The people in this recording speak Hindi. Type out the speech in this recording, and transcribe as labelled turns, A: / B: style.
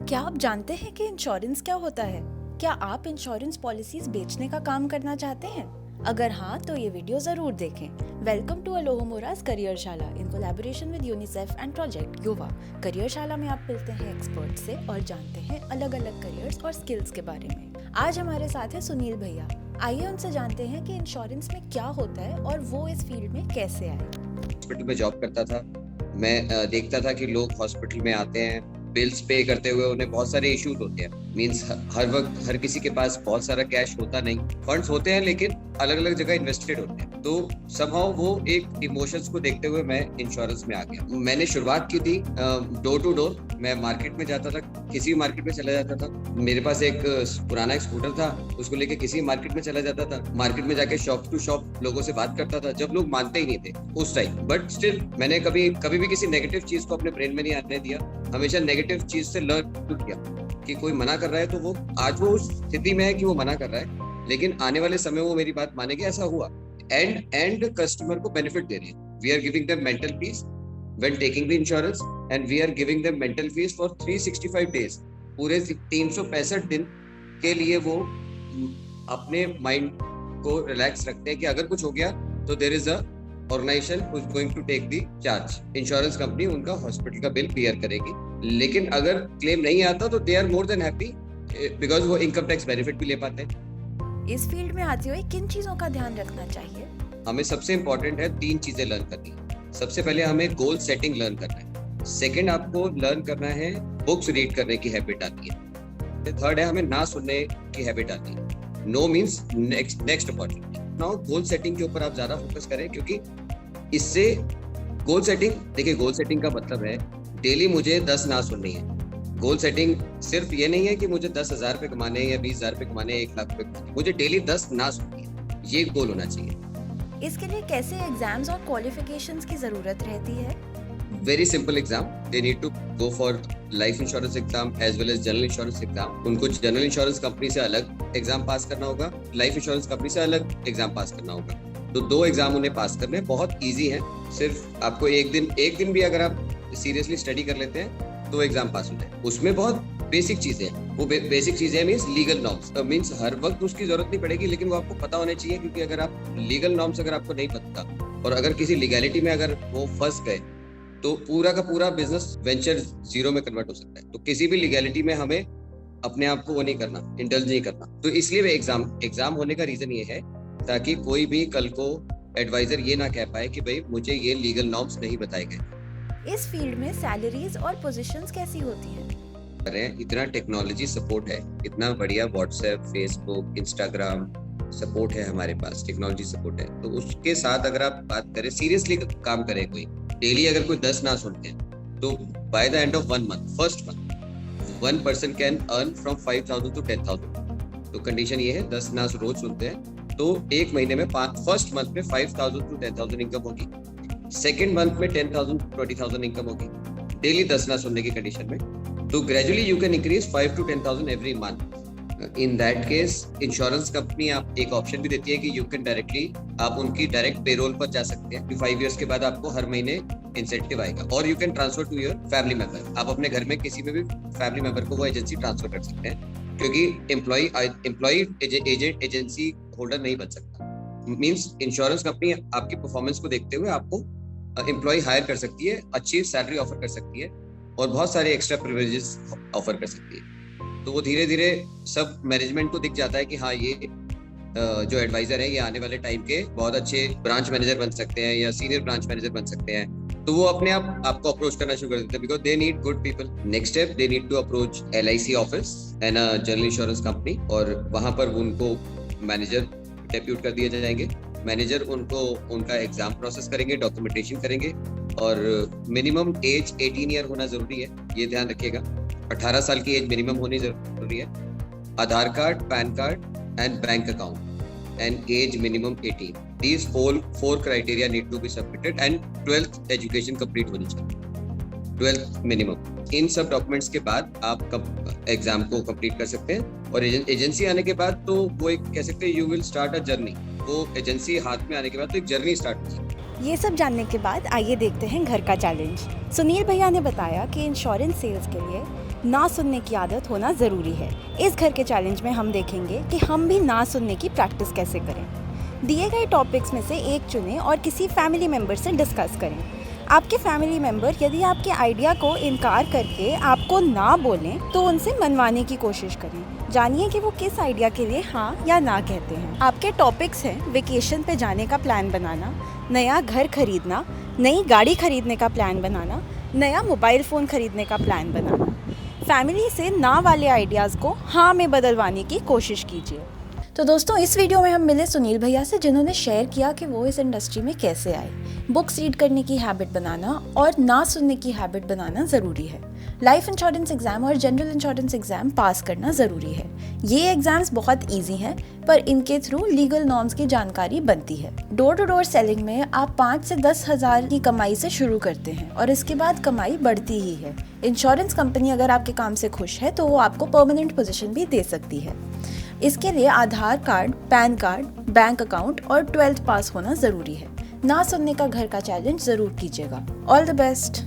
A: क्या आप जानते हैं कि इंश्योरेंस क्या होता है? क्या आप इंश्योरेंस पॉलिसीज बेचने का काम करना चाहते हैं? अगर हाँ, तो ये वीडियो जरूर देखें। वेलकम टू अलोहोमोराज Careershala in collaboration with UNICEF and project Yuva. Careershala में आप मिलते हैं एक्सपर्ट से और जानते हैं अलग अलग करियर्स और स्किल्स के बारे में। आज हमारे साथ है सुनील भैया। आइए उनसे जानते हैं कि इंश्योरेंस में क्या होता है और वो इस फील्ड में कैसे आए।
B: हॉस्पिटल में जॉब करता था। मैं देखता था कि लोग हॉस्पिटल में आते हैं, बिल्स पे करते हुए उन्हें बहुत सारे इश्यूज होते हैं। मींस हर वक्त हर किसी के पास बहुत सारा कैश होता नहीं, फंड्स होते हैं लेकिन अलग अलग जगह इन्वेस्टेड होते हैं। तो समहाउ वो एक इमोशंस को देखते हुए मैं इंश्योरेंस में आ गया। मैंने शुरुआत की थी डोर टू डोर। मैं मार्केट में जाता था, किसी भी मार्केट में चला जाता था। मेरे पास एक पुराना एक स्कूटर था, उसको लेके किसी मार्केट में चला जाता था। मार्केट में जाके शॉप टू शॉप लोगों से बात करता था, जब लोग मानते ही नहीं थे उस टाइम। बट स्टिल मैंने कभी भी किसी नेगेटिव चीज को अपने ब्रेन में नहीं आने दिया। हमेशा नेगेटिव चीज से लर्न किया कि कोई मना कर रहा है तो वो आज वो उस स्थिति में है कि वो मना कर रहा है, लेकिन आने वाले समय वो मेरी बात मानेगी। ऐसा हुआ। एंड कस्टमर को बेनिफिट दे रही है। We are giving them mental peace when taking the insurance and we are giving them mental peace for 365 days। पूरे 365 दिन के लिए वो अपने माइंड को रिलैक्स रखते हैं कि अगर कुछ हो गया तो there is a organization who is going to take the charge. Insurance company उनका हॉस्पिटल का बिल क्लियर करेगी, लेकिन अगर क्लेम नहीं आता तो they are more than happy because वो इनकम टैक्स बेनिफिट भी ले पाते हैं।
A: इस फील्ड में आते हुए किन चीजों का ध्यान रखना चाहिए?
B: हमें सबसे इम्पोर्टेंट है 3 चीजें लर्न करनी है। सबसे पहले हमें गोल सेटिंग लर्न करना है। सेकंड, आपको लर्न करना है बुक्स रीड करने की हैबिट आती है। थर्ड है हमें ना सुनने की हैबिट आती है। No means next opportunity. Now goal setting के ऊपर आप ज्यादा फोकस करें, क्योंकि इससे गोल सेटिंग, देखिए गोल सेटिंग का मतलब है डेली मुझे 10 ना सुननी है। गोल सेटिंग सिर्फ ये नहीं है कि मुझे 10,000 रुपए कमाने हैं या 20,000 रुपए कमाने हैं, 1 लाख रुपए कमाने, मुझे डेली 10 ना सुननी है। ये गोल होना चाहिए।
A: इसके लिए कैसे एग्जाम्स और क्वालिफिकेशंस की जरूरत रहती है?
B: Very simple exam. They need to go for life insurance exam as well as general insurance exam. उनको जनरल इंश्योरेंस कंपनी से अलग एग्जाम पास करना होगा, लाइफ इंश्योरेंस कंपनी से अलग एग्जाम पास करना होगा। तो 2 एग्जाम उन्हें पास करने बहुत ईजी है। सिर्फ आपको एक दिन भी अगर आप सीरियसली स्टडी कर लेते हैं तो एग्जाम पास हो जाए। उसमें बहुत बेसिक चीजें हैं। वो बेसिक चीजें मींस लीगल नॉर्म्स। मींस हर वक्त उसकी जरूरत नहीं पड़ेगी, लेकिन वो आपको पता होने चाहिए, क्योंकि अगर आप लीगल नॉर्म्स अगर आपको नहीं पता और अगर किसी लीगैलिटी में अगर वो फंस गए तो पूरा का पूरा बिजनेस वेंचर जीरो में कन्वर्ट हो सकता है। तो किसी भी लीगैलिटी में हमें अपने आप को वो नहीं करना, इंडल्ज नहीं करना। तो इसलिए वे एग्जाम होने का रीजन ये है ताकि कोई भी कल को एडवाइजर ये ना कह पाए कि भाई मुझे ये लीगल नॉर्म्स नहीं बताए गए।
A: इस फील्ड में सैलरीज और पोजीशंस कैसी होती हैं?
B: इतना टेक्नोलॉजी सपोर्ट है, इतना बढ़िया व्हाट्सएप, फेसबुक, इंस्टाग्राम सपोर्ट है हमारे पास, टेक्नोलॉजी सपोर्ट है। तो उसके साथ अगर आप बात करें, सीरियसली काम करे, कोई डेली अगर कोई 10 ना सुनते हैं तो by the end of 1 month, first month 1 person can earn from 5,000 to 10,000। तो कंडीशन ये है 10 ना रोज सुनते हैं तो एक महीने में फर्स्ट मंथ में 5,000 to 10,000 इनकम होगी, सेकेंड मंथ में 10,000 to 20,000 इनकम होगी, डेली 10 ना सुनने की कंडीशन में। तो gradually you can increase 5 to 10,000 every month. In that case insurance company आप एक ऑप्शन भी देती है कि यू कैन डायरेक्टली आप उनकी डायरेक्ट पेरोल पर जा सकते हैं। 5 इयर्स के बाद आपको हर महीने इंसेंटिव आएगा। और you can transfer to your family member. आप अपने घर में किसी में भी फैमिली मेंबर को वो एजेंसी ट्रांसफर कर सकते हैं, क्योंकि एम्प्लॉय एजेंट एजेंसी होल्डर नहीं बन सकता। मींस इंश्योरेंस कंपनी आपकी परफॉर्मेंस को देखते हुए आपको एम्प्लॉय हायर कर सकती है, अच्छी सैलरी ऑफर कर सकती है और बहुत सारे एक्स्ट्रा प्रिविलेजेस ऑफर कर सकती है। तो वो धीरे धीरे सब मैनेजमेंट को दिख जाता है कि हाँ, ये जो एडवाइजर है ये आने वाले टाइम के बहुत अच्छे ब्रांच मैनेजर बन सकते हैं या सीनियर ब्रांच मैनेजर बन सकते हैं। तो वो अपने आप आपको अप्रोच करना शुरू कर देते हैं, because they need good people. Next step, they need to approach LIC office and a general insurance company, और वहां पर उनको मैनेजर डेप्यूट कर दिए जाएंगे। मैनेजर उनको उनका एग्जाम प्रोसेस करेंगे, डॉक्यूमेंटेशन करेंगे, और मिनिमम एज 18 ईयर होना जरूरी है, ये ध्यान रखिएगा। 18 साल की एज मिनिमम होनी जरूरी है। Aadhaar card, PAN card and bank account and age minimum 18। These four criteria need to be submitted and 12th education complete होनी चाहिए, 12th मिनिमम। इन सब डॉक्यूमेंट्स के बाद आप एग्जाम को कंप्लीट कर सकते हैं, और एजेंसी आने के बाद तो वो एक कह सकते हैं you will start a journey. वो एजेंसी हाथ में आने के बाद तो एक जर्नी स्टार्ट होगी।
A: ये सब जानने के बाद आइए देखते हैं घर का चैलेंज। सुनील भैया ने बताया कि इंश्योरेंस सेल्स के लिए ना सुनने की आदत होना ज़रूरी है। इस घर के चैलेंज में हम देखेंगे कि हम भी ना सुनने की प्रैक्टिस कैसे करें। दिए गए टॉपिक्स में से एक चुनें और किसी फैमिली मेम्बर से डिस्कस करें। आपके फैमिली मेम्बर यदि आपके आइडिया को इनकार करके आपको ना बोलें तो उनसे मनवाने की कोशिश करें। जानिए कि वो किस आइडिया के लिए हाँ या ना कहते हैं। आपके टॉपिक्स हैं वेकेशन पे जाने का प्लान बनाना, नया घर खरीदना, नई गाड़ी खरीदने का प्लान बनाना, नया मोबाइल फ़ोन खरीदने का प्लान बनाना। फैमिली से ना वाले आइडियाज़ को हाँ में बदलवाने की कोशिश कीजिए। तो दोस्तों, इस वीडियो में हम मिले सुनील भैया से, जिन्होंने शेयर किया कि वो इस इंडस्ट्री में कैसे आए। बुक्स रीड करने की हैबिट बनाना और ना सुनने की हैबिट बनाना ज़रूरी है। लाइफ इंश्योरेंस एग्ज़ाम और जनरल इंश्योरेंस एग्ज़ाम पास करना ज़रूरी है। ये एग्ज़ाम्स बहुत ईजी हैं, पर इनके थ्रू लीगल नॉर्म्स की जानकारी बनती है। डोर टू डोर सेलिंग में आप 5 से 10 हज़ार की कमाई से शुरू करते हैं और इसके बाद कमाई बढ़ती ही है। इंश्योरेंस कंपनी अगर आपके काम से खुश है तो वो आपको परमानेंट पोजीशन भी दे सकती है। इसके लिए Aadhaar card, PAN card, bank account और 12th पास होना ज़रूरी है। ना सुनने का घर का चैलेंज ज़रूर कीजिएगा। All the best.